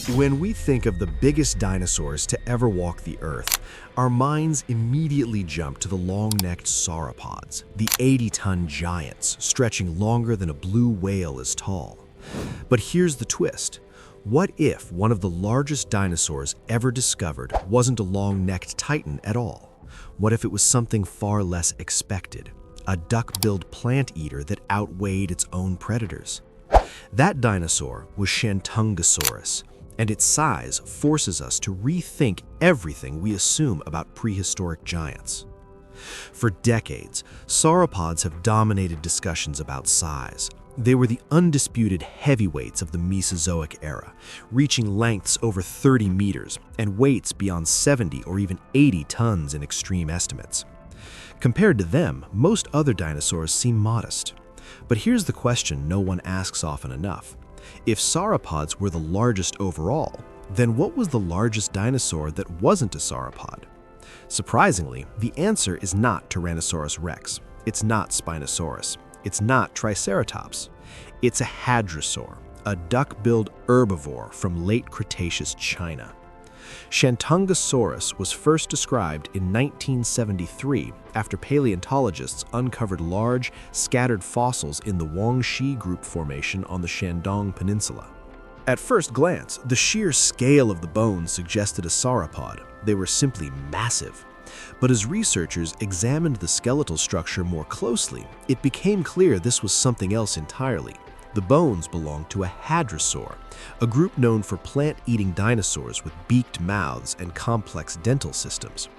When we think of the biggest dinosaurs to ever walk the Earth, our minds immediately jump to the long-necked sauropods, the 80-ton giants stretching longer than a blue whale is tall. But here's the twist. What if one of the largest dinosaurs ever discovered wasn't a long-necked titan at all? What if it was something far less expected? A duck-billed plant eater that outweighed its own predators? That dinosaur was Shantungosaurus, and its size forces us to rethink everything we assume about prehistoric giants. For decades, sauropods have dominated discussions about size. They were the undisputed heavyweights of the Mesozoic era, reaching lengths over 30 meters and weights beyond 70 or even 80 tons in extreme estimates. Compared to them, most other dinosaurs seem modest. But here's the question no one asks often enough. If sauropods were the largest overall, then what was the largest dinosaur that wasn't a sauropod? Surprisingly, the answer is not Tyrannosaurus rex. It's not Spinosaurus. It's not Triceratops. It's a hadrosaur, a duck-billed herbivore from late Cretaceous China. Shantungosaurus was first described in 1973 after paleontologists uncovered large, scattered fossils in the Guangxi Group Formation on the Shandong Peninsula. At first glance, the sheer scale of the bones suggested a sauropod. They were simply massive. But as researchers examined the skeletal structure more closely, it became clear this was something else entirely. The bones belonged to a hadrosaur, a group known for plant-eating dinosaurs with beaked mouths and complex dental systems.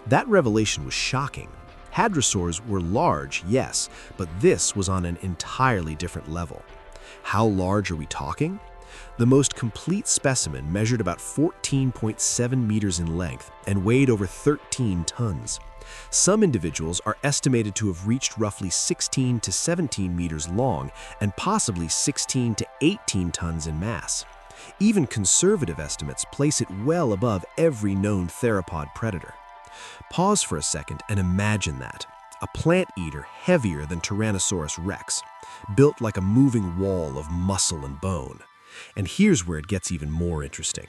That revelation was shocking. Hadrosaurs were large, yes, but this was on an entirely different level. How large are we talking? The most complete specimen measured about 14.7 meters in length and weighed over 13 tons. Some individuals are estimated to have reached roughly 16 to 17 meters long and possibly 16 to 18 tons in mass. Even conservative estimates place it well above every known theropod predator. Pause for a second and imagine that. A plant eater heavier than Tyrannosaurus rex, built like a moving wall of muscle and bone. And here's where it gets even more interesting.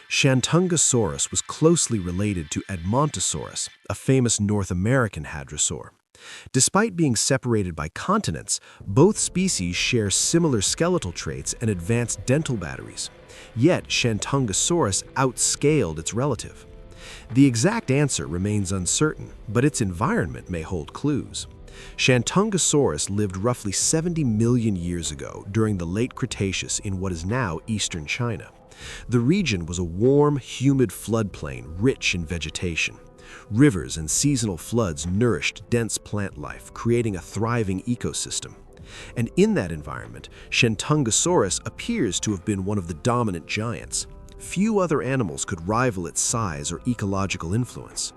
Shantungosaurus was closely related to Edmontosaurus, a famous North American hadrosaur. Despite being separated by continents, both species share similar skeletal traits and advanced dental batteries. Yet Shantungosaurus outscaled its relative. The exact answer remains uncertain, but its environment may hold clues. Shantungosaurus lived roughly 70 million years ago during the late Cretaceous in what is now eastern China. The region was a warm, humid floodplain rich in vegetation. Rivers and seasonal floods nourished dense plant life, creating a thriving ecosystem. And in that environment, Shantungosaurus appears to have been one of the dominant giants. Few other animals could rival its size or ecological influence.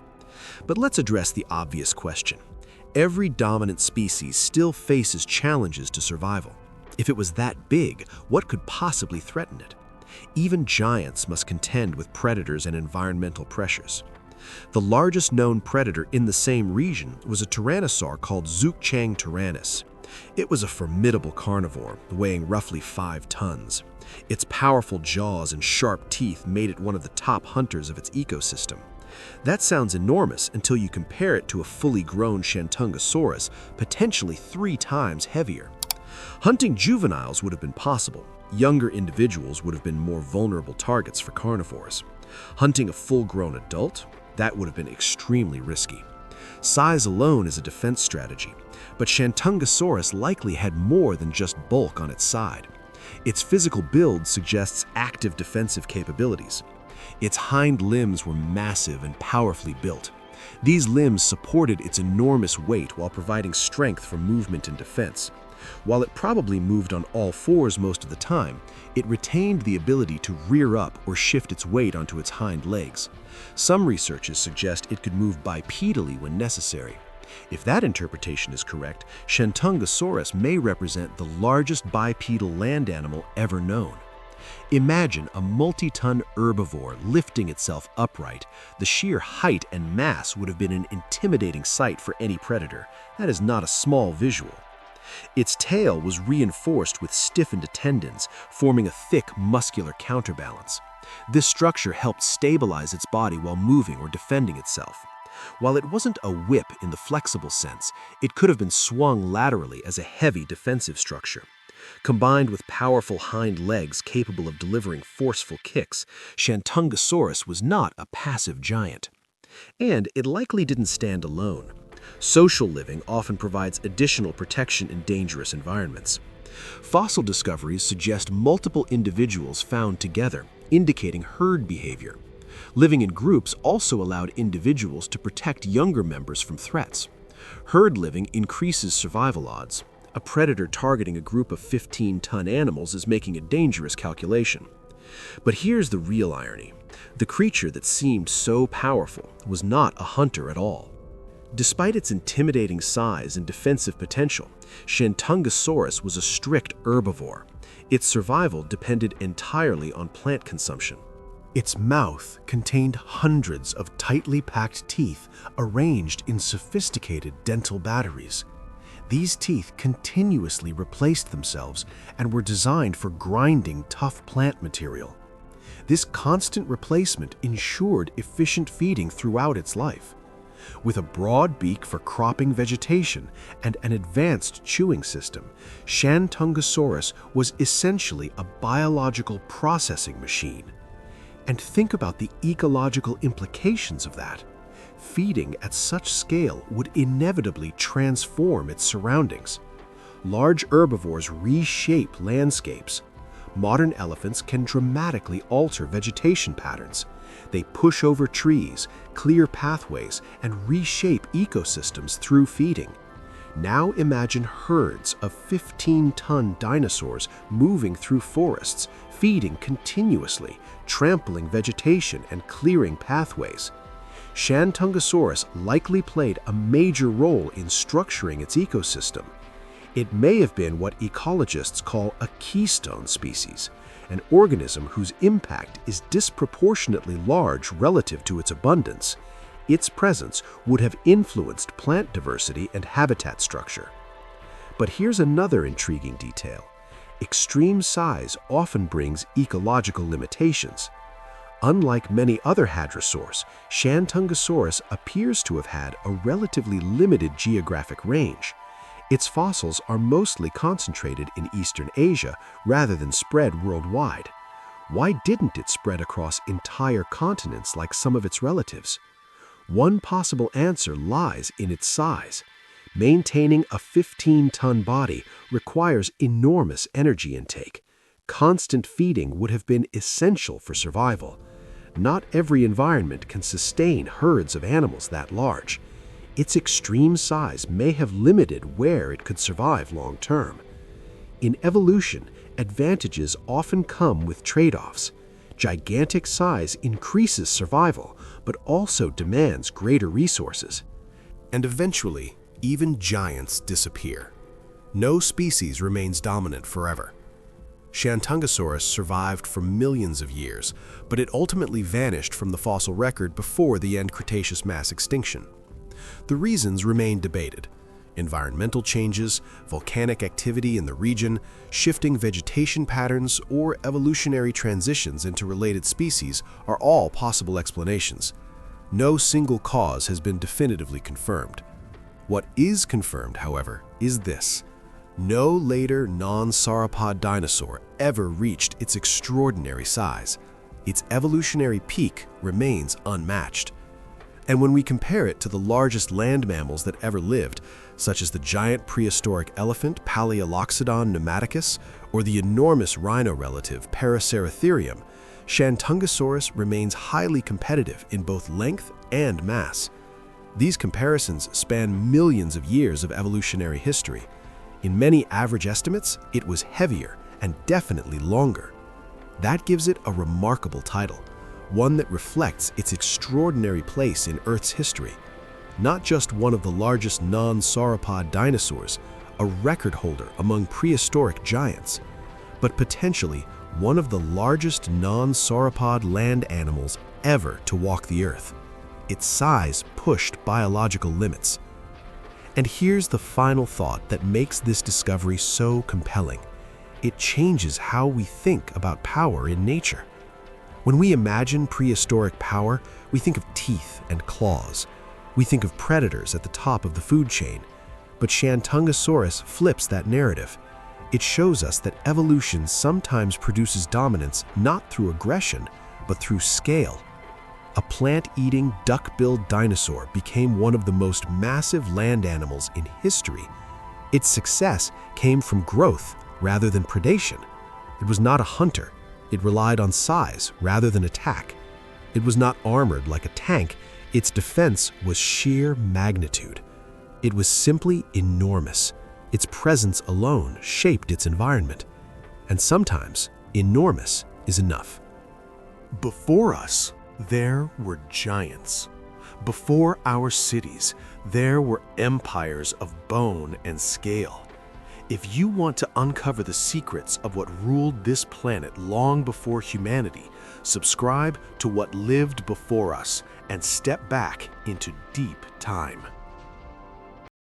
But let's address the obvious question. Every dominant species still faces challenges to survival. If it was that big, what could possibly threaten it? Even giants must contend with predators and environmental pressures. The largest known predator in the same region was a tyrannosaur called Zhuchang tyrannus. It was a formidable carnivore, weighing roughly 5 tons. Its powerful jaws and sharp teeth made it one of the top hunters of its ecosystem. That sounds enormous until you compare it to a fully grown Shantungosaurus, potentially 3 times heavier. Hunting juveniles would have been possible. Younger individuals would have been more vulnerable targets for carnivores. Hunting a full-grown adult? That would have been extremely risky. Size alone is a defense strategy, but Shantungosaurus likely had more than just bulk on its side. Its physical build suggests active defensive capabilities. Its hind limbs were massive and powerfully built. These limbs supported its enormous weight while providing strength for movement and defense. While it probably moved on all fours most of the time, it retained the ability to rear up or shift its weight onto its hind legs. Some researchers suggest it could move bipedally when necessary. If that interpretation is correct, Shantungosaurus may represent the largest bipedal land animal ever known. Imagine a multi-ton herbivore lifting itself upright. The sheer height and mass would have been an intimidating sight for any predator. That is not a small visual. Its tail was reinforced with stiffened tendons, forming a thick, muscular counterbalance. This structure helped stabilize its body while moving or defending itself. While it wasn't a whip in the flexible sense, it could have been swung laterally as a heavy defensive structure. Combined with powerful hind legs capable of delivering forceful kicks, Shantungosaurus was not a passive giant. And it likely didn't stand alone. Social living often provides additional protection in dangerous environments. Fossil discoveries suggest multiple individuals found together, indicating herd behavior. Living in groups also allowed individuals to protect younger members from threats. Herd living increases survival odds. A predator targeting a group of 15-ton animals is making a dangerous calculation. But here's the real irony. The creature that seemed so powerful was not a hunter at all. Despite its intimidating size and defensive potential, Shantungosaurus was a strict herbivore. Its survival depended entirely on plant consumption. Its mouth contained hundreds of tightly packed teeth arranged in sophisticated dental batteries. These teeth continuously replaced themselves and were designed for grinding tough plant material. This constant replacement ensured efficient feeding throughout its life. With a broad beak for cropping vegetation and an advanced chewing system, Shantungosaurus was essentially a biological processing machine. And think about the ecological implications of that. Feeding at such scale would inevitably transform its surroundings. Large herbivores reshape landscapes. Modern elephants can dramatically alter vegetation patterns. They push over trees, clear pathways, and reshape ecosystems through feeding. Now imagine herds of 15-ton dinosaurs moving through forests, feeding continuously, trampling vegetation and clearing pathways. Shantungosaurus likely played a major role in structuring its ecosystem. It may have been what ecologists call a keystone species, an organism whose impact is disproportionately large relative to its abundance. Its presence would have influenced plant diversity and habitat structure. But here's another intriguing detail. Extreme size often brings ecological limitations. Unlike many other hadrosaurs, Shantungosaurus appears to have had a relatively limited geographic range. Its fossils are mostly concentrated in Eastern Asia rather than spread worldwide. Why didn't it spread across entire continents like some of its relatives? One possible answer lies in its size. Maintaining a 15-ton body requires enormous energy intake. Constant feeding would have been essential for survival. Not every environment can sustain herds of animals that large. Its extreme size may have limited where it could survive long term. In evolution, advantages often come with trade-offs. Gigantic size increases survival, but also demands greater resources. And eventually, even giants disappear. No species remains dominant forever. Shantungosaurus survived for millions of years, but it ultimately vanished from the fossil record before the end Cretaceous mass extinction. The reasons remain debated. Environmental changes, volcanic activity in the region, shifting vegetation patterns, or evolutionary transitions into related species are all possible explanations. No single cause has been definitively confirmed. What is confirmed, however, is this. No later non-sauropod dinosaur ever reached its extraordinary size. Its evolutionary peak remains unmatched. And when we compare it to the largest land mammals that ever lived, such as the giant prehistoric elephant Paleoloxodon pneumaticus or the enormous rhino relative Paraceratherium, Shantungosaurus remains highly competitive in both length and mass. These comparisons span millions of years of evolutionary history. In many average estimates, it was heavier and definitely longer. That gives it a remarkable title, one that reflects its extraordinary place in Earth's history. Not just one of the largest non-sauropod dinosaurs, a record holder among prehistoric giants, but potentially one of the largest non-sauropod land animals ever to walk the Earth. Its size pushed biological limits. And here's the final thought that makes this discovery so compelling. It changes how we think about power in nature. When we imagine prehistoric power, we think of teeth and claws. We think of predators at the top of the food chain. But Shantungosaurus flips that narrative. It shows us that evolution sometimes produces dominance not through aggression, but through scale. A plant-eating, duck-billed dinosaur became one of the most massive land animals in history. Its success came from growth rather than predation. It was not a hunter. It relied on size rather than attack. It was not armored like a tank. Its defense was sheer magnitude. It was simply enormous. Its presence alone shaped its environment. And sometimes, enormous is enough. Before us, there were giants. Before our cities, there were empires of bone and scale. If you want to uncover the secrets of what ruled this planet long before humanity, subscribe to What Lived Before Us and step back into deep time.